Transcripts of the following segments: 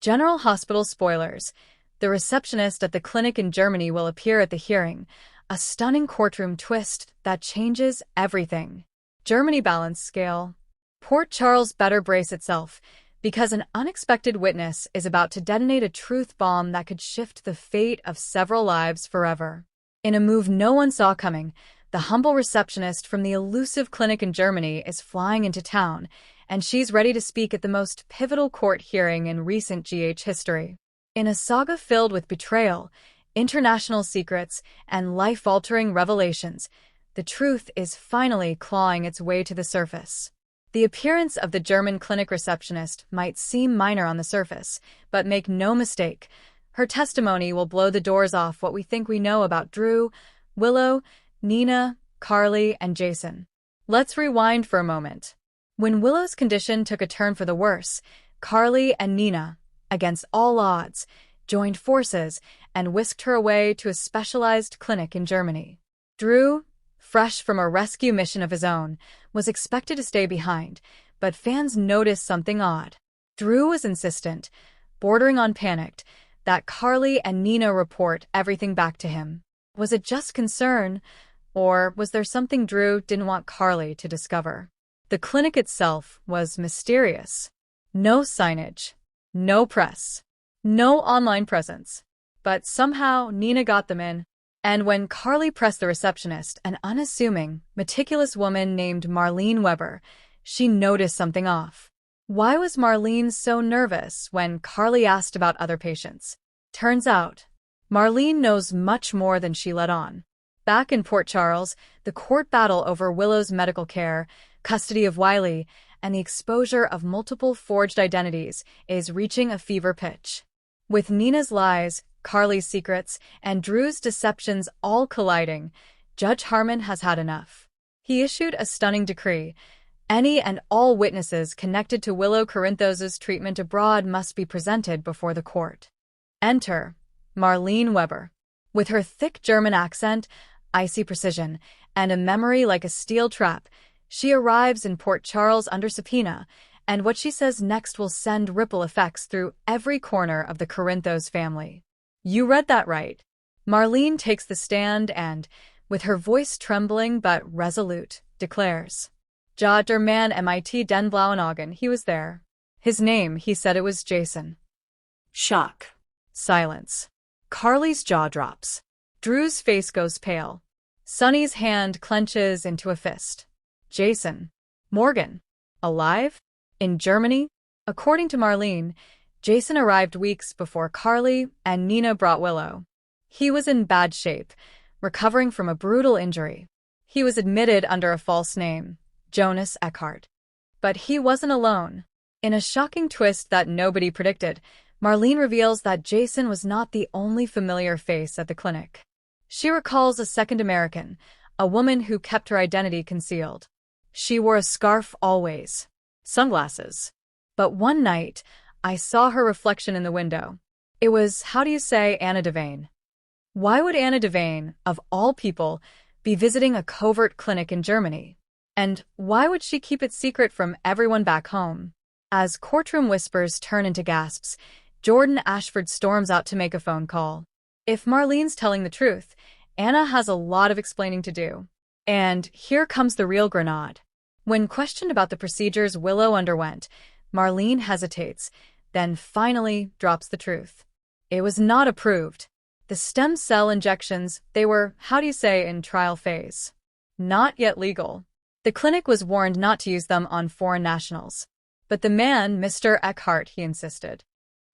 General Hospital spoilers. The receptionist at the clinic in Germany will appear at the hearing, a stunning courtroom twist that changes everything. Germany balance scale. Port Charles better brace itself, because an unexpected witness is about to detonate a truth bomb that could shift the fate of several lives forever. In a move no one saw coming, the humble receptionist from the elusive clinic in Germany is flying into town, and she's ready to speak at the most pivotal court hearing in recent GH history. In a saga filled with betrayal, international secrets, and life-altering revelations, the truth is finally clawing its way to the surface. The appearance of the German clinic receptionist might seem minor on the surface, but make no mistake, her testimony will blow the doors off what we think we know about Drew, Willow, Nina, Carly, and Jason. Let's rewind for a moment. When Willow's condition took a turn for the worse, Carly and Nina, against all odds, joined forces and whisked her away to a specialized clinic in Germany. Drew, fresh from a rescue mission of his own, was expected to stay behind, but fans noticed something odd. Drew was insistent, bordering on panicked, that Carly and Nina report everything back to him. Was it just concern, or was there something Drew didn't want Carly to discover? The clinic itself was mysterious. No signage, no press, no online presence. But somehow Nina got them in. And when Carly pressed the receptionist, an unassuming, meticulous woman named Marlene Weber, she noticed something off. Why was Marlene so nervous when Carly asked about other patients? Turns out, Marlene knows much more than she let on. Back in Port Charles, the court battle over Willow's medical care, custody of Wiley, and the exposure of multiple forged identities is reaching a fever pitch. With Nina's lies, Carly's secrets, and Drew's deceptions all colliding, Judge Harmon has had enough. He issued a stunning decree. Any and all witnesses connected to Willow Corinthos's treatment abroad must be presented before the court. Enter Marlene Weber. With her thick German accent, icy precision, and a memory like a steel trap, she arrives in Port Charles under subpoena, and what she says next will send ripple effects through every corner of the Corinthos family. You read that right. Marlene takes the stand and, with her voice trembling but resolute, declares, "Ja, der Mann mit den blauen Augen, he was there. His name, he said it was Jason." Shock. Silence. Carly's jaw drops. Drew's face goes pale. Sonny's hand clenches into a fist. Jason. Morgan. Alive? In Germany? According to Marlene, Jason arrived weeks before Carly and Nina brought Willow. He was in bad shape, recovering from a brutal injury. He was admitted under a false name, Jonas Eckhart. But he wasn't alone. In a shocking twist that nobody predicted, Marlene reveals that Jason was not the only familiar face at the clinic. She recalls a second American, a woman who kept her identity concealed. She wore a scarf always, sunglasses. But one night, I saw her reflection in the window. It was, how do you say, Anna Devane. Why would Anna Devane, of all people, be visiting a covert clinic in Germany? And why would she keep it secret from everyone back home? As courtroom whispers turn into gasps, Jordan Ashford storms out to make a phone call. If Marlene's telling the truth, Anna has a lot of explaining to do. And here comes the real grenade. When questioned about the procedures Willow underwent, Marlene hesitates, then finally drops the truth. It was not approved. The stem cell injections, they were, how do you say, in trial phase. Not yet legal. The clinic was warned not to use them on foreign nationals. But the man, Mr. Eckhart, he insisted.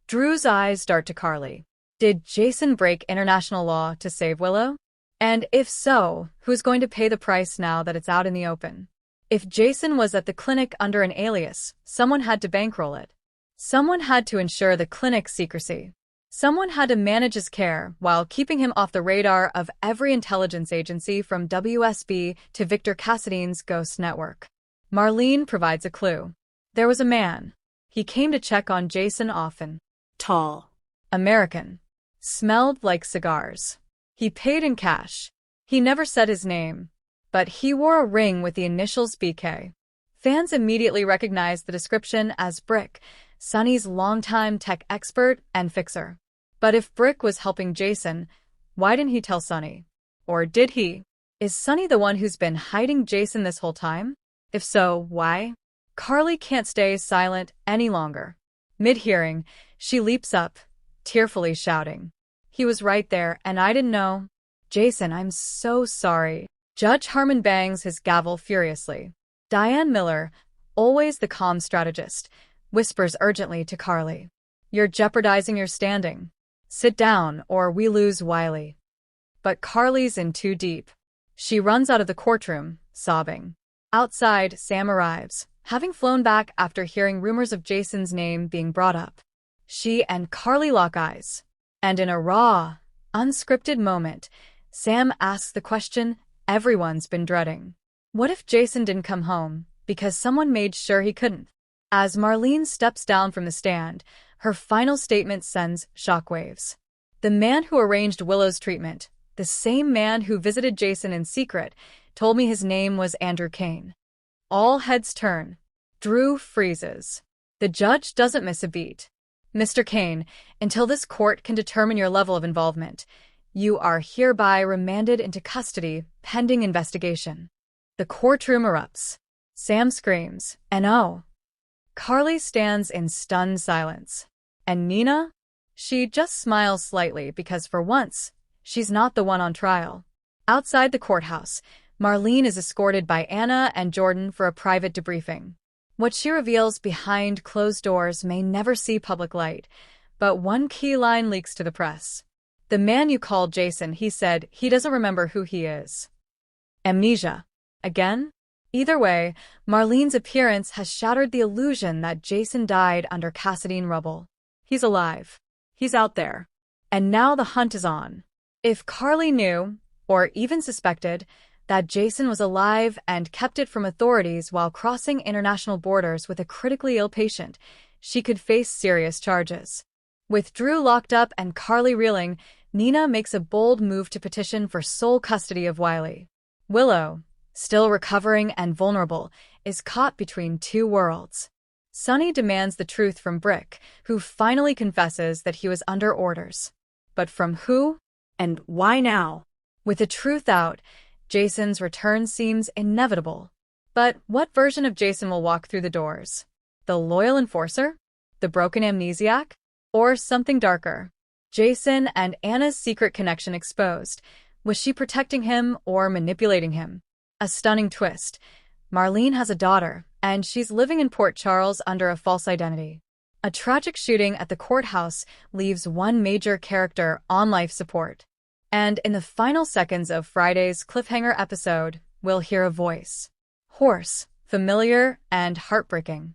Drew's eyes dart to Carly. Did Jason break international law to save Willow? And if so, who's going to pay the price now that it's out in the open? If Jason was at the clinic under an alias, someone had to bankroll it. Someone had to ensure the clinic's secrecy. Someone had to manage his care while keeping him off the radar of every intelligence agency from WSB to Victor Cassadine's Ghost Network. Marlene provides a clue. There was a man. He came to check on Jason often. Tall. American. Smelled like cigars. He paid in cash. He never said his name, but he wore a ring with the initials BK. Fans immediately recognized the description as Brick, Sunny's longtime tech expert and fixer. But if Brick was helping Jason, why didn't he tell Sunny? Or did he? Is Sunny the one who's been hiding Jason this whole time? If so, why? Carly can't stay silent any longer. Mid-hearing, she leaps up, tearfully shouting, "He was right there, and I didn't know." "Jason, I'm so sorry." Judge Harmon bangs his gavel furiously. Diane Miller, always the calm strategist, whispers urgently to Carly, "You're jeopardizing your standing. Sit down, or we lose Wiley." But Carly's in too deep. She runs out of the courtroom, sobbing. Outside, Sam arrives, having flown back after hearing rumors of Jason's name being brought up. She and Carly lock eyes. And in a raw, unscripted moment, Sam asks the question everyone's been dreading. What if Jason didn't come home because someone made sure he couldn't? As Marlene steps down from the stand, her final statement sends shockwaves. The man who arranged Willow's treatment, the same man who visited Jason in secret, told me his name was Andrew Kane. All heads turn. Drew freezes. The judge doesn't miss a beat. "Mr. Kane, until this court can determine your level of involvement, you are hereby remanded into custody pending investigation." The courtroom erupts. Sam screams, and oh. Carly stands in stunned silence. And Nina? She just smiles slightly because for once, she's not the one on trial. Outside the courthouse, Marlene is escorted by Anna and Jordan for a private debriefing. What she reveals behind closed doors may never see public light, but one key line leaks to the press. "The man you called Jason, he said he doesn't remember who he is." Amnesia. Again? Either way, Marlene's appearance has shattered the illusion that Jason died under Cassadine rubble. He's alive. He's out there. And now the hunt is on. If Carly knew, or even suspected, that Jason was alive and kept it from authorities while crossing international borders with a critically ill patient, she could face serious charges. With Drew locked up and Carly reeling, Nina makes a bold move to petition for sole custody of Wiley. Willow, still recovering and vulnerable, is caught between two worlds. Sunny demands the truth from Brick, who finally confesses that he was under orders. But from who? And why now? With the truth out, Jason's return seems inevitable. But what version of Jason will walk through the doors? The loyal enforcer? The broken amnesiac? Or something darker? Jason and Anna's secret connection exposed. Was she protecting him or manipulating him? A stunning twist. Marlene has a daughter, and she's living in Port Charles under a false identity. A tragic shooting at the courthouse leaves one major character on life support. And in the final seconds of Friday's cliffhanger episode, we'll hear a voice. Hoarse, familiar, and heartbreaking.